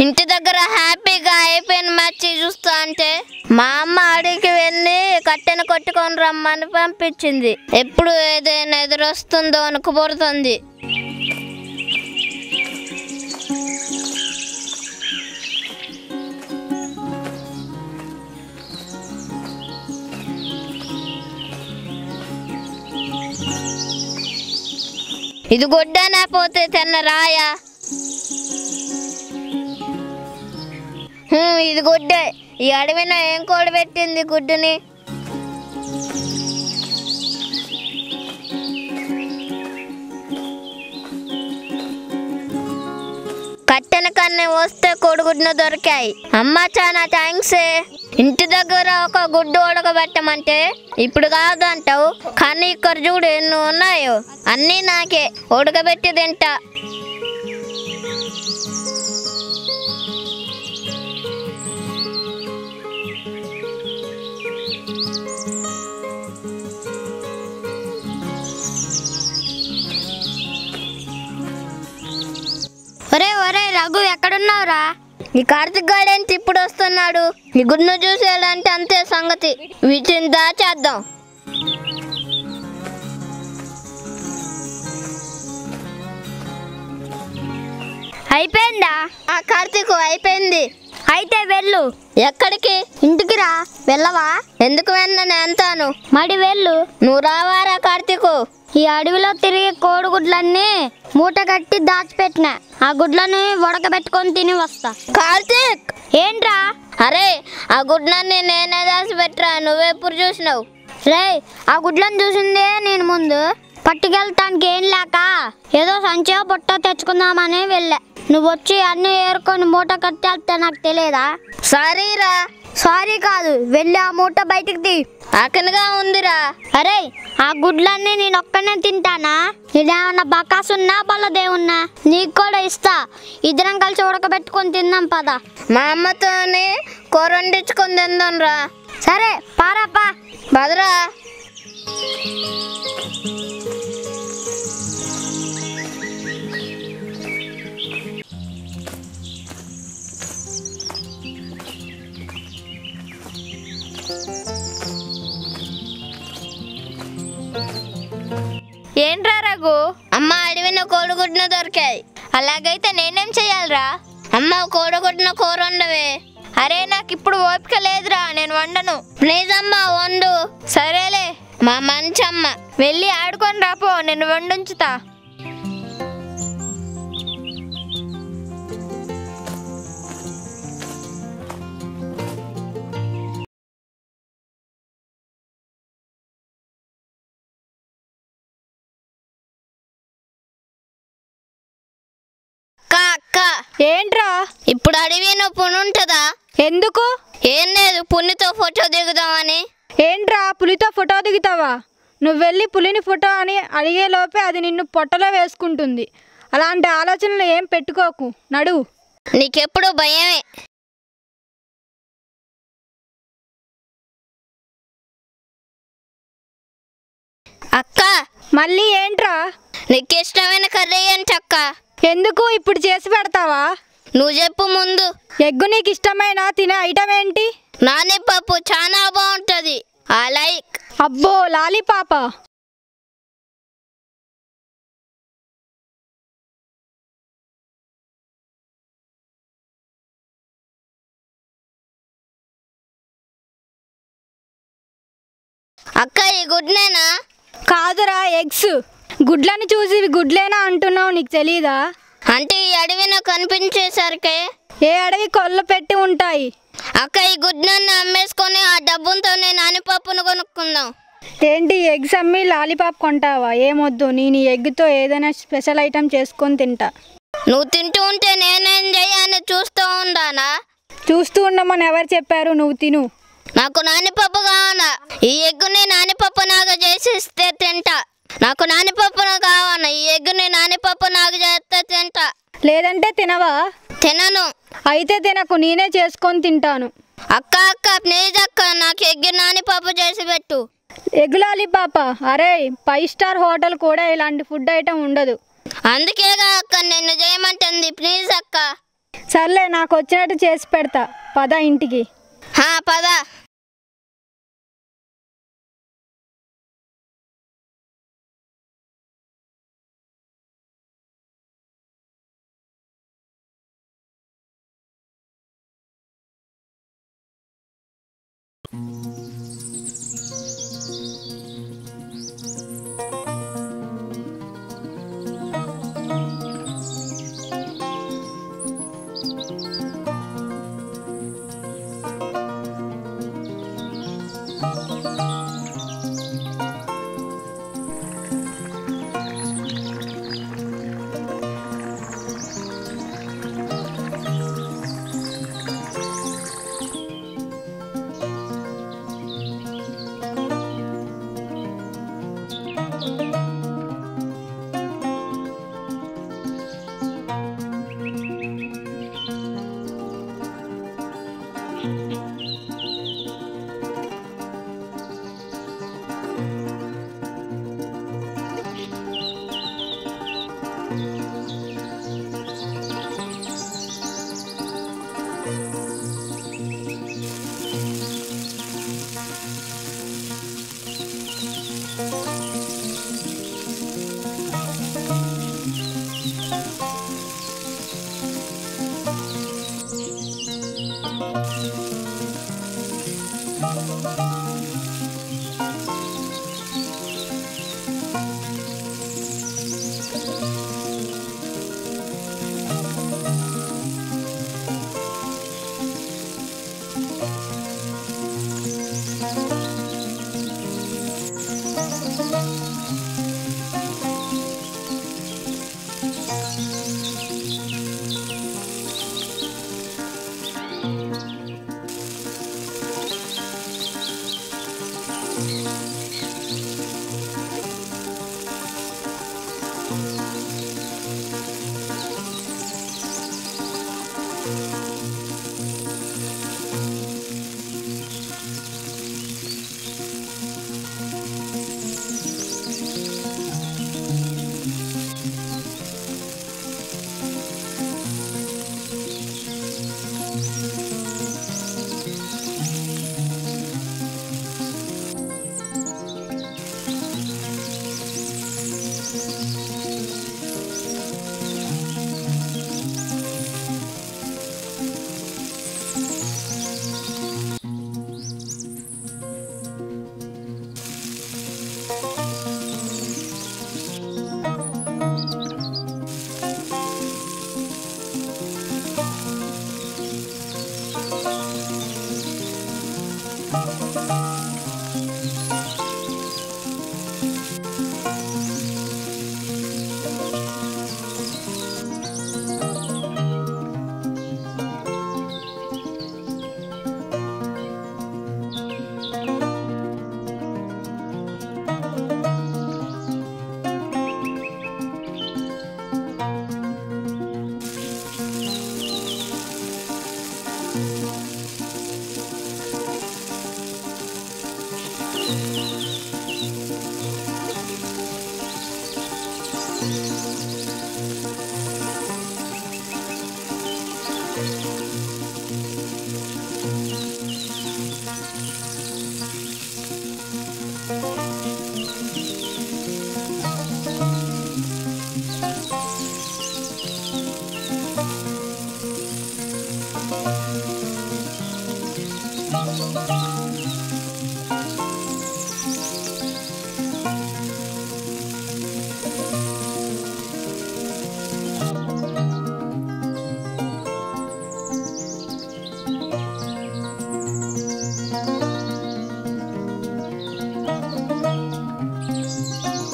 ఇంటి దగ్గర హ్యాపీగా అయిపోయిన మ్యాచ్ చూస్తా అంటే మా అమ్మ అడిగి వెళ్ళి కట్టెను కొట్టుకొని రమ్మని పంపించింది. ఎప్పుడు ఏదైనా ఎదురొస్తుందో అనుకుపోతుంది. ఇది గొడ్డనా పోతే తిన్న రాయా? ఇది గుడ్డే. ఈ అడవిన ఏం కోడి పెట్టింది గుడ్డుని? కట్టెన కన్నే వస్తే కోడిగుడ్డును దొరికాయి. అమ్మ చాలా థ్యాంక్స్. ఇంటి దగ్గర ఒక గుడ్డు ఉడకబెట్టమంటే ఇప్పుడు కాదంటావు, కానీ ఇక్కడ చూడు ఎన్ని ఉన్నాయో. అన్నీ నాకే, ఉడకబెట్టి తింటా. ఒరే ఒరే రఘు, ఎక్కడున్నావురా? ఈ కార్తిక్ గాడేంటి ఇప్పుడు వస్తున్నాడు? ఈ గుడ్ను చూసేయాలంటే అంతే సంగతి. వీటిని దాచేద్దాం. అయిపోయిందా? కార్తీక్ అయిపోయింది. అయితే వెళ్ళు. ఎక్కడికి? ఇంటికి రా. వెళ్ళవా? ఎందుకు వెళ్ళను, అంతాను. మరి వెళ్ళు. నువ్వు రావారా కార్తీకు? ఈ అడవిలో తిరిగి కోడిగుడ్లన్నీ మూట కట్టి దాచిపెట్టినా. ఆ గుడ్లని ఉడకబెట్టుకొని తిని వస్తా. కార్తీక్! ఏంట్రా? అరే, ఆ గుడ్లన్నీ నేనే దాచిపెట్టరా, నువ్వెప్పుడు చూసినావు? రే, ఆ గుడ్లను చూసిందే నేను ముందు. పట్టుకెళ్తానికి ఏం లేక ఏదో సంచో బుట్ట తెచ్చుకుందామని వెళ్ళా. నువ్వు వచ్చి అన్నీ ఏరుకొని మూట కట్టేస్తే నాకు తెలియదా? సారీరా. సారీ కాదు, వెళ్ళి ఆ మూట బయటికి తీ. ఆకలిగా ఉందిరా. అరే, ఆ గుడ్లన్నీ నేను ఒక్కనే తింటానా? ఇదేమన్నా బకాసున్నా బలదేవున్నా? నీకు కూడా ఇస్తా. ఇద్దరం కలిసి ఉడకబెట్టుకొని తిందాం పద. మా అమ్మతోని కూర వండించుకొని తిందాం రా. సరే పారాపా. బదరా. ఏంట్రా రఘు? అమ్మ అడవిన కోడిగుడ్డును దొరికాయి. అలాగైతే నేనేం చెయ్యాలరా? అమ్మ కోడిగుడ్డున కూర వండవే. అరే, నాకు ఇప్పుడు ఓపిక లేదురా, నేను వండను. ప్లీజ్ అమ్మ వండు. సరేలే మా మంచమ్మ. వెళ్ళి ఆడుకొని రాపో, నేను వండుంచుతా. ఏంట్రా? ఇప్పుడు అడవిలో పులి ఉంటుందా? ఎందుకు? ఏం లేదు, పులితో ఫోటో దిగుదామని. ఏంట్రా, పులితో ఫోటో దిగుతావా? నువ్వు వెళ్ళి పులిని ఫోటో అని అడిగే లోపే అది నిన్ను పొట్టలో వేసుకుంటుంది. అలాంటి ఆలోచనలు ఏం పెట్టుకోకు, నడువు. నీకెప్పుడు భయమే. అక్క, మళ్ళీ ఏంట్రా? నీకు ఇష్టమైన కర్రీ ఏంటి అక్క? ఎందుకు, ఇప్పుడు చేసి పెడతావా? నువ్వు చెప్పు ముందు. ఎగ్గు నీకు ఇష్టమైన తినే ఐటమ్ ఏంటి? నానిపప్పు చాలా బాగుంటది. I like. అబ్బో, లాలీపాపా? అక్క, ఈ గుడ్లేనా? కాదురా, ఎగ్స్. గుడ్లని చూసి గుడ్లేనా అంటున్నావు, నీకు తెలీదా? అంటే ఈ అడవిన కనిపించేసరికి ఏ అడవి కొల్ల పెట్టి ఉంటాయి. అక్క, ఈ గుడ్లను అమ్మేసుకొని ఆ డబ్బుతో నానిపప్పును కొనుక్కుందాం. ఏంటి, ఎగ్స్ అమ్మి లాలీపాప్ కొంటావా? ఏమొద్దు, నేను ఈ ఎగ్తో ఏదైనా స్పెషల్ ఐటమ్ చేసుకొని తింటా. నువ్వు తింటూ ఉంటే నేనేం చెయ్యాలని చూస్తూ ఉండానా? చూస్తూ ఉండమని ఎవరు చెప్పారు? నువ్వు తిను. నాకు నానిపప్పు కావాలా? ఈ ఎగ్గుని నానిపప్పు నాగా చేసిస్తే తింటా. నాకు నానిపప్పును కావాలా? ఈ ఎగ్గుని నానిపప్పు నాకు చేస్తే తింటా. లేదంటే తినవా? తినను. అయితే తినకు, నేనే చేసుకొని తింటాను. అక్క అక్క, ప్లీజ్ అక్క, నాకు ఎగ్గు నానిపప్పు చేసి పెట్టు. ఎగ్ లాలీపాపా? అరే, 5 స్టార్ హోటల్ కూడా ఇలాంటి ఫుడ్ ఐటమ్ ఉండదు. అందుకేగా అక్క నిన్ను చేయమంటుంది. ప్లీజ్ అక్క. సర్లే, నాకు వచ్చినట్టు చేసి పెడతా. పద ఇంటికి. పద.